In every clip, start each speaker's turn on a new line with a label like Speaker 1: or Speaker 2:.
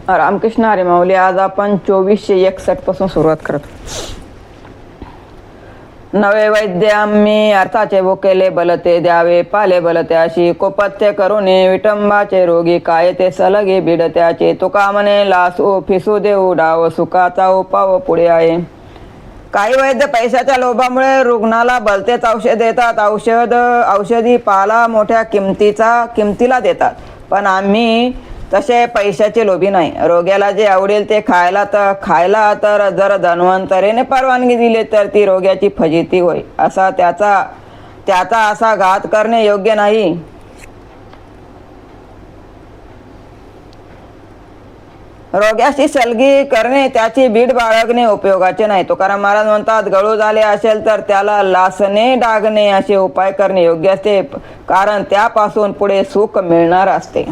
Speaker 1: रामकृष्ण हरी माऊली. आज आपण 2461 पासून सुरुवात करतो. नवे वैद्य आम्ही अर्थाचे भुकेले बलते द्यावे पाले बलत्याशी कोपत्य करुणे विटंबाचे रोगी काय ते सलगे बिडत्याचे तुका म्हणे लासू फिसू देऊ डाव सुखाचा उपाव पुढे आहे. काही वैद्य पैशाच्या लोभामुळे रुग्णाला भलतेच औषध देतात. औषधी पाला मोठ्या किमतीला देतात. पण आम्ही तसे पैशाचे लोभी नाही. रोग्याला जे आवडेल ते खायला तर जर धन्वंतरीने परवानगी दिली तर ती रोग्याची फजिती होय. त्याचा असा घात करणे योग्य नाही. रोग्याशी सलगी करणे त्याची बीड बाळगणे उपयोगाचे नाही. तुकाराम महाराज म्हणतात, गळू झाले असेल तर त्याला लासणे डागणे असे उपाय करणे योग्य असते, कारण त्यापासून पुढे सुख मिळणार असते.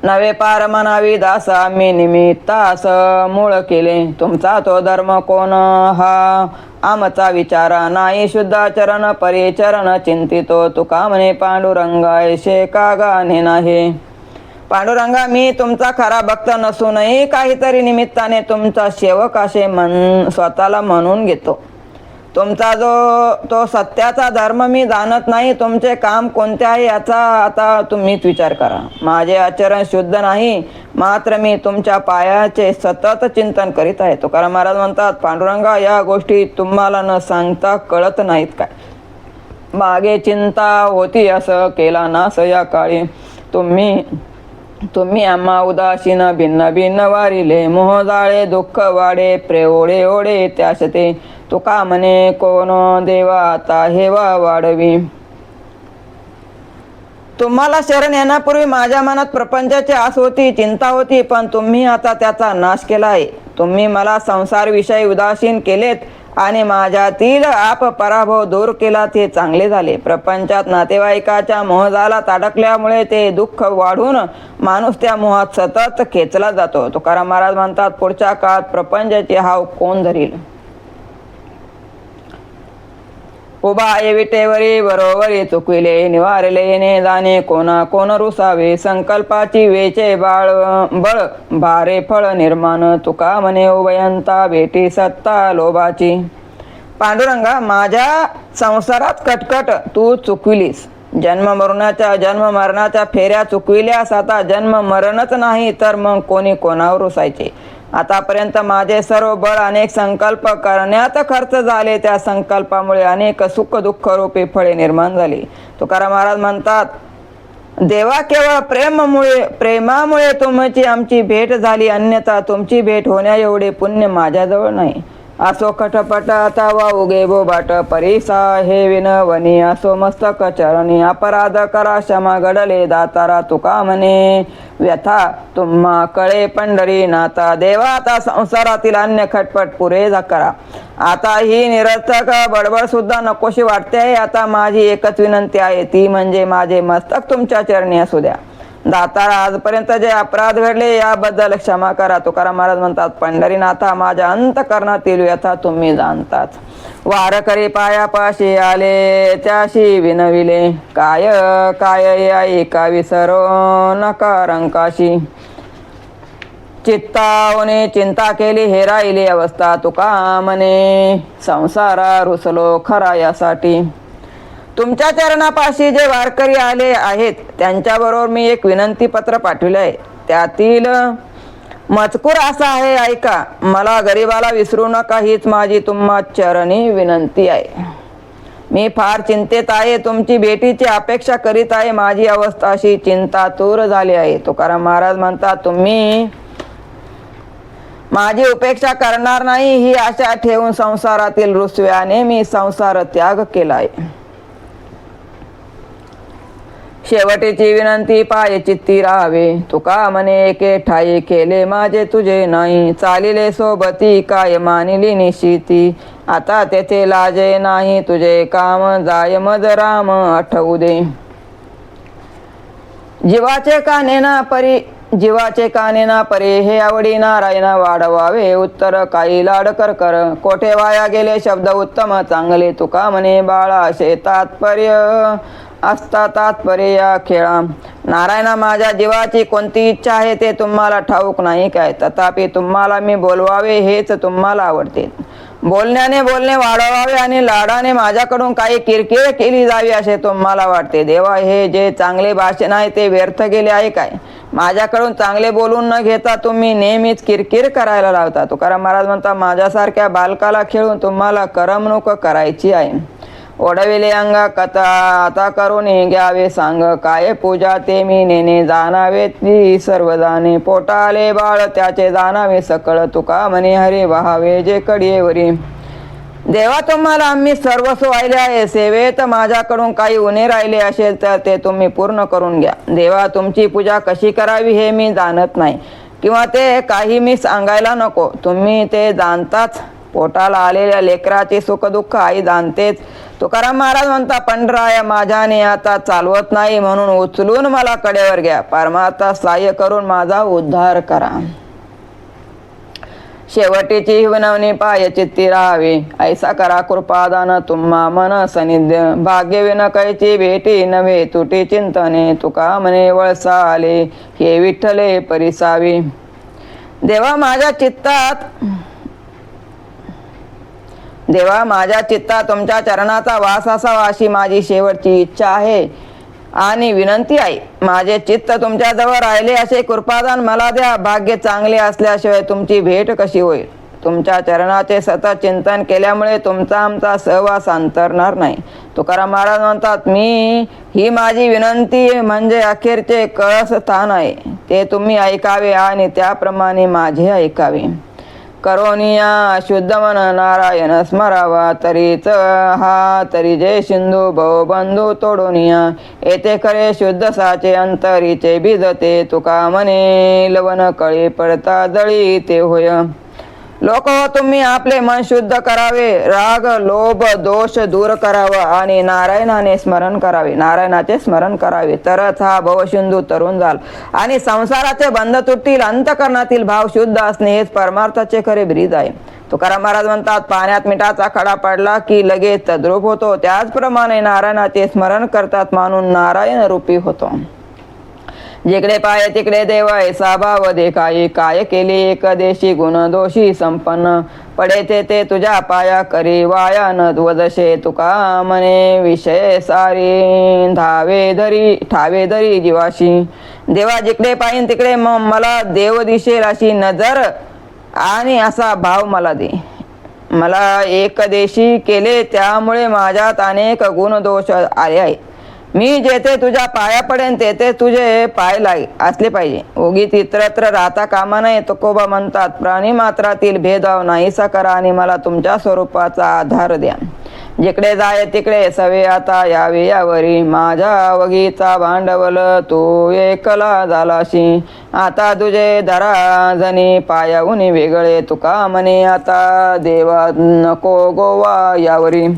Speaker 1: नवे पार म्हणावी दासा मी निमित्तास मूळ केले तुमचा तो धर्म कोण हा आमचा विचारा नाही शुद्ध चरण परिचरण चिंतितो तुका म्हणे पांडुरंगायशे का गाणे नाही. पांडुरंगा मी तुमचा खरा भक्त नसूनही काहीतरी निमित्ताने तुमचा सेवक असे स्वतःला म्हणून घेतो. तुमचा तो सत्याचा धर्म मी जाणत नाही. तुमचे काम कोणते आहे याचा आता तुम्हीच विचार करा. माझे आचरण शुद्ध नाही, मात्र मी तुमच्या पायाचे सतत चिंतन करीत आहे. तुकाराम महाराज म्हणतात, पांडुरंगा या गोष्टी तुम्हाला न सांगता कळत नाहीत काय? मागे चिंता होती असं केला नास या काळी तुम्ही आम्हा उदासीन भिन्न भिन्न वारिले मोह जाळे दुःख वाढे प्रेओळे ओढे त्याशते तुका म्हणे कोण देवा आता हेवा वाढवी. तुम्हाला शरण येण्यापूर्वी माझ्या मनात प्रपंचाची आस होती, चिंता होती, पण तुम्ही आता त्याचा नाश केला आहे. तुम्ही मला संसार विषयी उदासीन केलेत आणि माझ्यातील आप पराभव दूर केला, ते चांगले झाले. प्रपंचात नातेवाईकाच्या मोहजालात अडकल्यामुळे ते दुःख वाढून माणूस त्या मोहात सतत खेचला जातो. तुकाराम महाराज म्हणतात, पुढच्या काळात प्रपंचाची हाव कोण धरील? उभा आहे विटेवरी बरोबरी चुकविले निवारले ने जाणे कोणा कोण रुसावे संकल्पाची वेचे बळ भारे फळ निर्माण तुका म्हणे उभयंता भेटी सत्ता लोभाची. पांडुरंगा माझ्या संसारात कटकट तू चुकविलीस. जन्म मरणाच्या फेऱ्या चुकविल्यास. आता जन्म मरणच नाही तर मग कोणी कोणावर रुसायचे? आतापर्यंत माझे सर्व बळ अनेक संकल्प करण्यात खर्च झाले. त्या संकल्पामुळे अनेक सुख दुःख रूपी फळे निर्माण झाली. तुकाराम महाराज म्हणतात, देवा केवळ प्रेमामुळे तुमची आमची भेट झाली, अन्यथा तुमची भेट होण्या एवढे पुण्य माझ्याजवळ नाही. असो खटपट आता उगे बोबाट परिसा हे विनवणी असो मस्तक चरणी अपराध करा क्षमा घडले दातारा तुका म्हणे व्यथा तुम्हा कळे पंढरी नाता. देवा आता संसारातील अन्य खटपट पुरे करा. आता ही निरर्थक बडबड सुद्धा नकोशी वाटते आहे. आता माझी एकच विनंती आहे, ती म्हणजे माझे मस्तक तुमच्या चरणी असू द्या. दातारा आजपर्यंत जे अपराध घडले याबद्दल क्षमा करा. तुकाराम महाराज म्हणतात, पंढरीनाथा माझ्या अंतकरणातील व्यथा तुम्ही जाणतात. वारकरी पायापाशी आले त्याशी विनविले काय काय आई का विसरो नका रंकाशी. चित्तावने चिंता केली हेराईली अवस्था तुका म्हणे संसारा रुसलो खरा यासाठी. तुमच्या चरणापाशी जे वारकरी आले आहेत त्यांच्याबरोबर मी एक विनंती पत्र पाठविले आहे. त्यातील मजकूर असा आहे, ऐका. मला गरीबाला विसरू नका हीच माझी तुम्हा चरणी विनंती आहे. मी फार चिंतेत आहे, तुमची भेटीची अपेक्षा करीत आहे. माझी अवस्था अशी चिंतातूर झाली आहे. तुकाराम महाराज म्हणतात, तुम्ही माझी उपेक्षा करणार नाही ही आशा ठेवून संसारातील रुसव्याने मी संसार त्याग केला आहे. शेवटीची विनंती पाय चित्ती राहावे तुका म्हणे एके ठाई केले माझे तुझे नाही. चालिले सोबती काय मानिली निशिती आता तेथे लाजे नाही तुझे काम जाय मज राम आठवू दे. जीवाचे काने ना परी हे आवडी नारायणा वाढवावे उत्तर काही लाडकर कर. कोठे वाया गेले शब्द उत्तम चांगले तुका म्हणे बाळा असे तात्पर्य असता तात्पर्य या खेळा. नारायणा, माझ्या जीवाची कोणती इच्छा आहे ते तुम्हाला ठाऊक नाही काय? तथापि तुम्हाला मी बोलवावे हेच तुम्हाला आवडते. बोलण्याने बोलणे वाढवावे आणि लाडाने माझ्याकडून काही किरकिर केली जावी असे तुम्हाला वाटते. देवा, हे जे चांगले भाषण आहे ते व्यर्थ गेले आहे काय? माझ्याकडून चांगले बोलून न घेता तुम्ही नेहमीच किरकिर करायला लावता. तुकाराम महाराज म्हणता, माझ्यासारख्या बालकाला खेळून तुम्हाला करमणूक करायची आहे. ओढविले अंगा कथा आता करून घ्यावे सांग. काय पूजा ते मी नेणे जाणावे ती सर्व जाणे. पोटाले बाळ त्याचे जाणावे सकळ. तुका म्हणे हरी वहावे जे कडियेवरी. देवा, तुम्हाला आम्ही सर्वस्व वाहिले आहे. सेवेत माझ्याकडून काही उणे राहिले असेल तर ते तुम्ही पूर्ण करून घ्या. देवा, तुमची पूजा कशी करावी हे मी जाणत नाही, किंवा ते काही मी सांगायला नको. तुम्ही ते जाणताच. पोटाला आलेल्या लेकराचे सुख दुःख आई जाणतेच. तुकाराम महाराज म्हणता, पंढराया माझ्याने आता चालवत नाही, म्हणून उचलून मला कडेवर घ्या. परमार्थ सहाय्य करून माझा उद्धार करा. शेवटीची विनवणी पाय चित्ती राहावे. ऐसा करा कृपादान तुम्हा मन सनिध्य. भाग्यविन कैची भेटी नव्हे तुटी चिंतने. तुका म्हणे वळसा आले हे विठ्ठले परिसावे. देवा, माझ्या चित्तात तुमच्या चरणाचा वास असावा अशी माझी शेवटची इच्छा आहे आणि विनंती आहे. माझे चित्त तुमच्याजवळ राहिले असे कृपादान मला द्या. भाग्य चांगले असल्याशिवाय तुमची भेट कशी होईल? तुमच्या चरणाचे सतत चिंतन केल्यामुळे तुमचा आमचा सहवास अंतरणार नाही. तुकाराम महाराज म्हणतात, ही माझी विनंती म्हणजे अखेरचे कळस स्थान आहे. ते तुम्ही ऐकावे आणि त्याप्रमाणे माझे ऐकावे. करोनिया शुद्ध मन नारायण स्मरावा. तरीच हा तरी जे सिंधू बंधू तोडोनिया. येथे खरे शुद्ध साचे अंतरीचे भिजते. तुका म्हणे लवण कळी पडता जळी ते होय. लोक हो, तुम्ही आपले मन शुद्ध करावे. राग लोभ दोष दूर करावा आणि नारायणाचे स्मरण करावे. तरच हा भवसिंधू तरुण जाल आणि संसाराचे बंध तुटतील. अंतःकरणातील भाव शुद्ध असणे हेच परमार्थाचे खरे ब्रीद आहे. तुकाराम महाराज म्हणतात, पाण्यात मिठाचा खडा पडला की लगेच तद्रूप होतो, त्याचप्रमाणे नारायणाचे स्मरण करतात मानून नारायण रूपी होतो. जिकडे पाय तिकडे देव ऐसा भाव देखाई. काय केली एकदेशी गुण दोषी संपन्न. पडे ते तुझ्या पाया करी वाया न वदशे. तुका म्हणे विषय सारी ठावे धरी जीवाशी. देवा, जिकडे पाहिन तिकडे मला देव दिसेल अशी नजर आणि असा भाव मला दे. मला एकदेशी केले त्यामुळे माझ्यात अनेक गुण दोष आले आहेत. मी जेथे तुझ्या पाया पडेन तेथे तुझे पाय असले पाहिजे. उगीच इतरत्र राहता कामा नये. तुकोबा म्हणतात, प्राणी मात्रातील भेदभाव नाहीसा करा आणि मला तुमच्या स्वरूपाचा आधार द्या. जिकडे जाय तिकडे सवे आता यावे यावरी. माझ्या अवघीचा भांडवल तू एकला झालाशी. आता तुझे धरा जणी पायाहून वेगळे. तुका म्हणे आता देवा नको गोवा यावरी.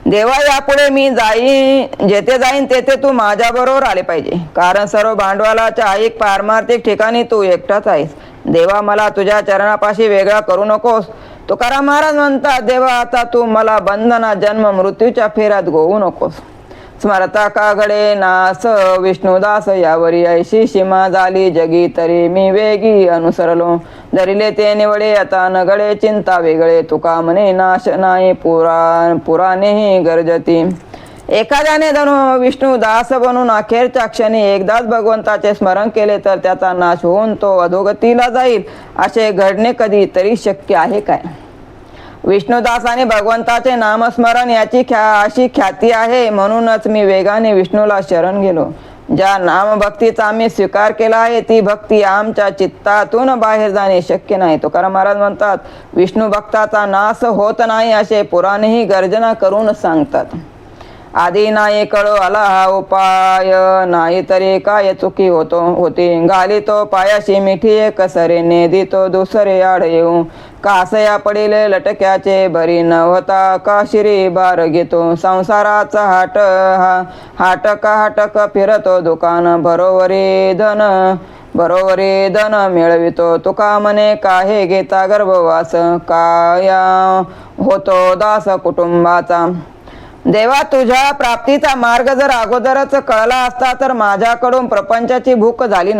Speaker 1: देवा, यापुढे मी जेथे जाईन तेथे तू माझ्या बरोबर आले पाहिजे, कारण सर्व भांडवलाच्या ऐक पारमार्थिक ठिकाणी तू एकटाच आहेस. देवा, मला तुझ्या चरणापाशी वेगळा करू नकोस. तुकाराम महाराज म्हणतात, देवा, आता तू मला बंधना जन्म मृत्यूच्या फेऱ्यात गोवू नकोस. स्मरता का घडे नास विष्णुदास यावरी. ऐशी सीमा झाली जगी तरी मी वेगी अनुसरलो. धरिले ते निवडे आता न घडे चिंता वेगळे. तुका म्हणे नाश नाही पुराणेही गरजती. एखाद्याने धनु विष्णुदास बनून अखेरच्या क्षणी एकदाच भगवंताचे स्मरण केले तर त्याचा नाश होऊन तो अधोगतीला जाईल असे घडणे कधी तरी शक्य आहे काय? विष्णुदास आणि भगवंताचे नामस्मरण याची अशी ख्याती आहे, म्हणूनच मी वेगाने विष्णूला शरण गेलो. ज्या नामभक्तीचा आम्ही स्वीकार केला आहे ती भक्ती आमच्या चित्तातून बाहेर जाणे शक्य नाही. तुकाराम महाराज म्हणतात, विष्णू भक्ताचा नाश होत नाही असे पुराणेही गर्जना करून सांगतात. आधी नाही कळो आला हा उपाय, नाही तरी काय चुकी होती. घालितो पायाशी मिठी एक सरे, नेदितो दुसरे आड येऊ. कासया पडिले लटक्याचे भरी, न होता का शिरी बार घेतो. संसाराचा हाटक फिरतो दुकान, बरोबरी धन मिळवितो. तुका म्हणे काहे घेता गर्भवास, काया होतो दास कुटुंबाचा. देवा, तुझ्या प्राप्तीचा मार्ग जर अगोदरच कळला असता तर माझ्याकडून प्रपंचाची चूक झाली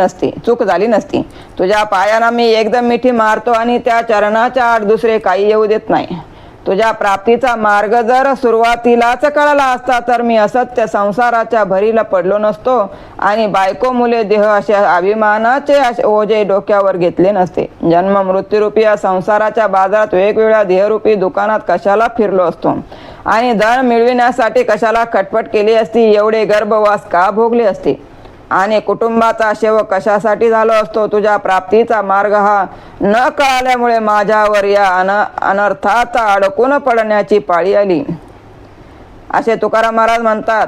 Speaker 1: नसती. तुझ्या पायांना मी एकदम मिठी मारतो आणि त्या चरणाच्या आड दुसरे काही येऊ देत नाही. तुझ्या प्राप्तीचा मार्ग जर सुरुवातीलाच कळला असता तर मी असत्य संसाराच्या भरीला पडलो नसतो आणि बायको मुले देह अशा अभिमानाचे ओझे डोक्यावर घेतले नसते. जन्म मृत्यूरूपी या संसाराच्या बाजारात वेगवेगळ्या देहरूपी दुकानात कशाला फिरलो असतो आणि धन मिळविण्यासाठी कशाला खटपट केली असती. एवढे गर्भवास का भोगले असते आणि कुटुंबाचा सेवक कशासाठी झालो असतो. तुझ्या प्राप्तीचा मार्ग हा न कळाल्यामुळे माझ्यावर या अनर्थात अडकून पडण्याची पाळी आली, असे तुकाराम महाराज म्हणतात.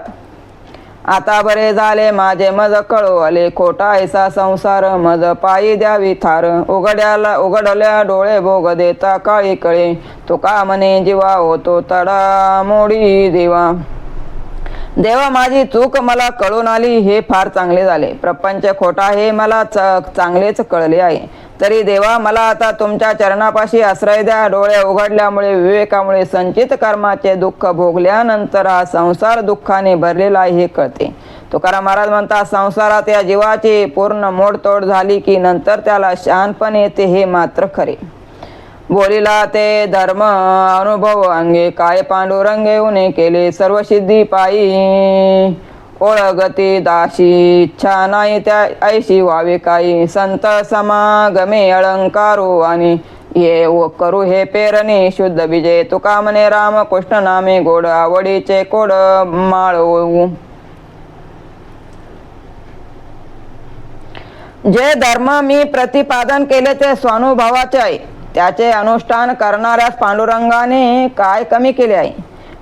Speaker 1: आता बरे झाले माझे मज कळो आले, खोटा ऐसा संसार मज पायी द्यावी थार. उघडल्या डोळे भोग देता काळी कळे, तुका म्हणे जीवा होतो तडा मोडी देवा. देवा, माझी चूक मला कळून आली हे फार चांगले झाले. प्रपंच खोटा हे मला चांगलेच कळले आहे. तरी देवा, मला आता तुमच्या चरणापाशी आश्रय द्या. डोळे उघडल्यामुळे विवेकामुळे संचित कर्माचे दुःख भोगल्यानंतर हा संसार दुःखाने भरलेला आहे हे कळते. तुकाराम महाराज म्हणतात, संसारात या जीवाची पूर्ण मोडतोड झाली की नंतर त्याला शहाणपण येते हे मात्र खरे. बोलिला ते धर्म अनुभव अंगे, काय पांडुरंगे उने केले सर्व सिद्धी पायी. ओळगती दाशी इच्छा नाही त्या ऐशी व्हावे काही, संत समागमे अलंकारू आणि हे करू हे पेरणी शुद्ध बीजे. तुका म्हणे राम कृष्ण नामे गोड, आवडीचे कोड माळवू. जे धर्म मी प्रतिपादन केले ते स्वानुभवाचे आहे. त्याचे अनुष्ठान करणाऱ्यास पांडुरंगाने काय कमी केले आहे.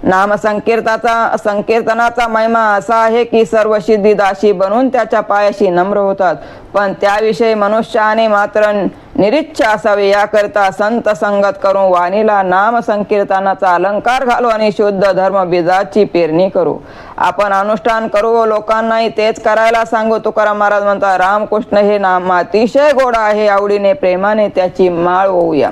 Speaker 1: नाम संकीर्तनाचा महिमा असा आहे की सर्व सिद्धिदाशी बनून त्याच्या पायाशी नम्र होतात. पण त्याविषयी मनुष्याने मात्र निरीच्छ असावे. याकरिता संत संगत करून वाणीला नाम संकीर्तनाचा अलंकार घालू आणि शुद्ध धर्म बीजाची पेरणी करू. आपण अनुष्ठान करू व लोकांनाही तेच करायला सांगू. तुकाराम महाराज म्हणतात, रामकृष्ण हे नाम अतिशय गोड आहे, आवडीने प्रेमाने त्याची माळ होऊया.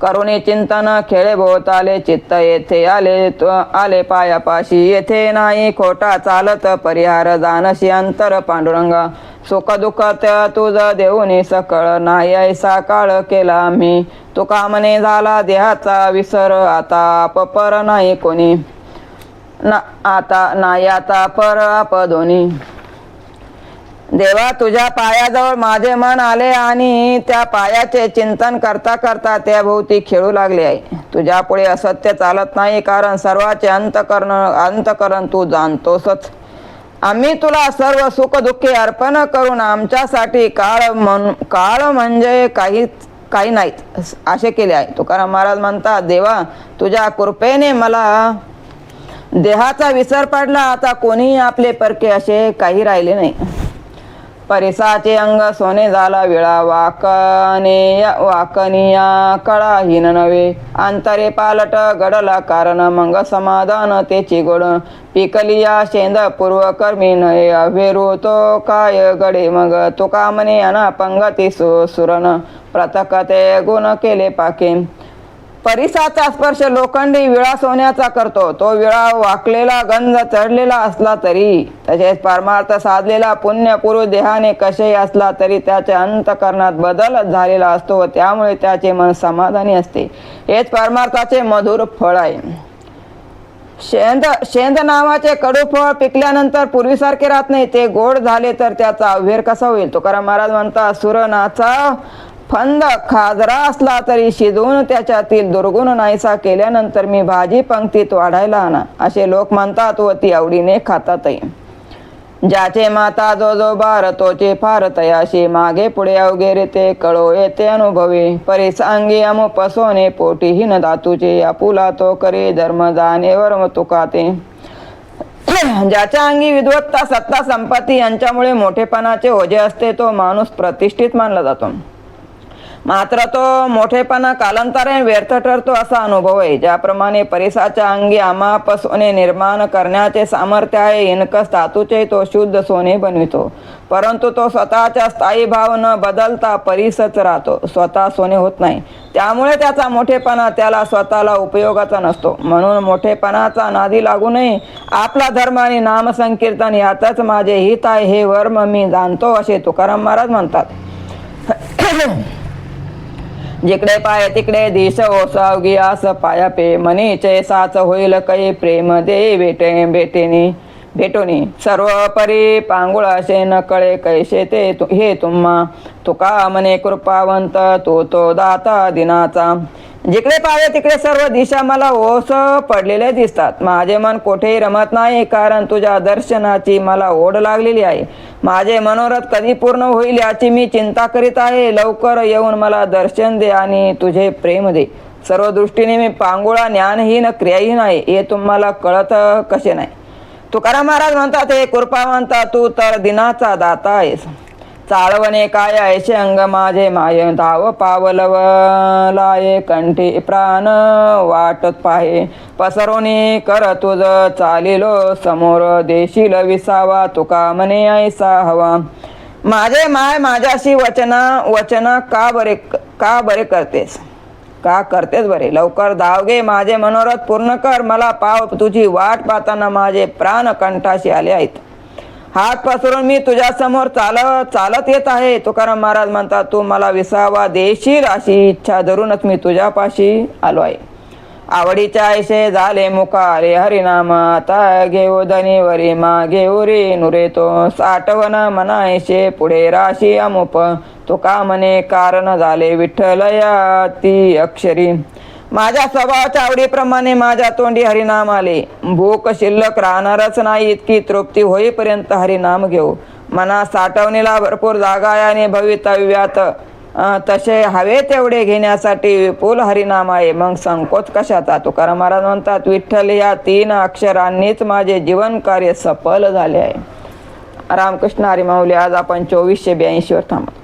Speaker 1: करुणी चिंतन खेळे भोवताले, चित्त येथे आले पायापाशी. येथे नाही खोटा चालत परिहार, जानशी अंतर पांडुरंगा. सुख दुःख तुझ देऊनी सकळ, नाही ऐसा काळ केला आम्ही. तुका म्हणे झाला देहाचा विसर, आता पर नाही कोणी. आता पर आप दोन्ही. देवा, तुझ्या पायाजवळ माझे मन आले आणि त्या पायाचे चिंतन करता करता त्या भोवती खेळू लागले आहे. तुझ्या पुढे असत्य चालत नाही, कारण सर्वाचे अंतकरण तू जाणतोसच. आम्ही तुला सर्व सुख दुःखे अर्पण करून आमच्यासाठी काळ म्हणजे काही नाहीत असे केले आहे. तुकाराम महाराज म्हणतात, देवा, तुझ्या कृपेने मला देहाचा विसर पडला. आता कोणी आपले परके असे काही राहिले नाही. परिसाचे अंग सोने झाला विळा, वाकनिया कळाहीन नव्हे. अंतरे पालट घडला कारण, मंग समाधान तेची गोड. पिकलिया शेंद पूर्वकर्मी नये, अभेरू तो काय गडे मग. तुका म्हणे अनापंगती सुरन, प्रतकते गुण केले पाके. परिसाचा स्पर्श लोखंडी विळा सोन्याचा करतो. तो विळा वाकलेला गंज चढलेला असला तरी, तसेच परमार्थ साधलेला पुण्यपूर्व देहाने कसेही असला तरी त्याच्या अंतकरणात बदल झालेला असतो व त्यामुळे त्याचे मन समाधानी असते. हेच परमार्थाचे मधुर फळ आहे. शेंद नावाचे कडू फळ पिकल्यानंतर पूर्वीसारखे राहत नाही. ते गोड झाले तर त्याचा अव्हेर कसा होईल. तुकाराम महाराज म्हणतात, सुरनाचा फंद खाजरा असला तरी शिजवून त्याच्यातील दुर्गुण नाहीसा केल्यानंतर मी भाजी पंक्तीत वाढायला आणा, असे लोक म्हणतात व ती आवडीने खातातही. ज्याचे माता जो बार तोचे फार तयाशी, मागे पुढे अवघे ते कळो येते अनुभवे. परिसांगी अमुपसोने पोटीहीन धातूचे, आपुला तो करे धर्म जाणे वर्म तुकाते. ज्याच्या अंगी विद्वत्ता सत्ता संपत्ती यांच्यामुळे मोठेपणाचे ओझे असते तो माणूस प्रतिष्ठित मानला जातो. मात्र तो मोठेपणा कालांतराने व्यर्थ ठरतो असा अनुभव आहे. ज्याप्रमाणे परिसाच्या अंगी अमाप सोने निर्माण करण्याचे सामर्थ्य आहे, इनकस धातूचे तो शुद्ध सोने बनवितो. परंतु तो स्वतःच्या स्थायी भाव न बदलता परिसच राहतो, स्वतः सोने होत नाही. त्यामुळे त्याचा मोठेपणा त्याला स्वतःला उपयोगाचा नसतो. म्हणून मोठेपणाचा नादी लागू नये. आपला धर्म आणि नामसंकीर्तन यातच माझे हित आहे, हे वर्म मी जाणतो, असे तुकाराम महाराज म्हणतात. जिकडे पाय तिकडे दिश ओसावगी आस पायापे, मनीचे साच होईल कै प्रेम दे भेटोनी सर्व परी पांगुळ असे न कळे कैसे ते हे तुम्हा तुका मने कृपावंत तो दाता दिनाचा. जिकडे पावे तिकडे सर्व दिशा मला ओस पडलेले दिसतात. माझे मन कोठेही रमत नाही, कारण तुझ्या दर्शनाची मला ओढ लागलेली आहे. माझे मनोरथ कधी पूर्ण होईल याची मी चिंता करीत आहे. लवकर येऊन मला दर्शन दे आणि तुझे प्रेम दे. सर्व दृष्टीने मी पांगुळा, ज्ञानहीन, क्रियाहीन आहे, हे तुम्हाला कळत कसे नाही. तुकाराम महाराज म्हणतात, हे कृपावंता तू तर दिनाचा दाता आहेस. चाळवणे काय ऐशे अंग माझे माय, धाव पावलवलाये कंठी प्राण वाटत पाहे. पसरोनी कर तुझ चालिलो समोर, देशील विसावा तुका मने ऐसा हवा. माझे माय माझ्याशी वचना का बरे करतेस, का करतेस बरे. लवकर धाव घे, माझे मनोरथ पूर्ण कर. मला पाव, तुझी वाट पाहताना माझे प्राण कंठाशी आले आहेत. हात पसरून मी तुझ्या समोर चालत येत आहे. तुकाराम महाराज म्हणतात, तू मला विसावा देशील अशी इच्छा धरूनच मी तुझ्यापाशी आलो आहे. आवडीच्या ऐशे झाले मुखारे हरिनाम, आता घेऊ धनीवरी मागे उरी नुरे तो. साठवण मना ऐशे पुढे राशी अमुप, तुका म्हणे कारण झाले विठ्ठलया ती अक्षरी. माझ्या स्वभावाच्या आवडीप्रमाणे माझ्या तोंडी हरिनाम आले. भूक शिल्लक राहणारच नाही, इतकी तृप्ती होईपर्यंत हरिनाम घेऊ. मनात साठवणीला भरपूर जागा आहे आणि भवितव्यात तसे हवे तेवढे घेण्यासाठी विपुल हरिनाम आहे. मग संकोच कशाचा. तुकाराम महाराज म्हणतात, विठ्ठल या 3 अक्षरांनीच माझे जीवन कार्य सफल झाले आहे. रामकृष्ण हरी माऊली. आज आपण 2482 वर थांबतो.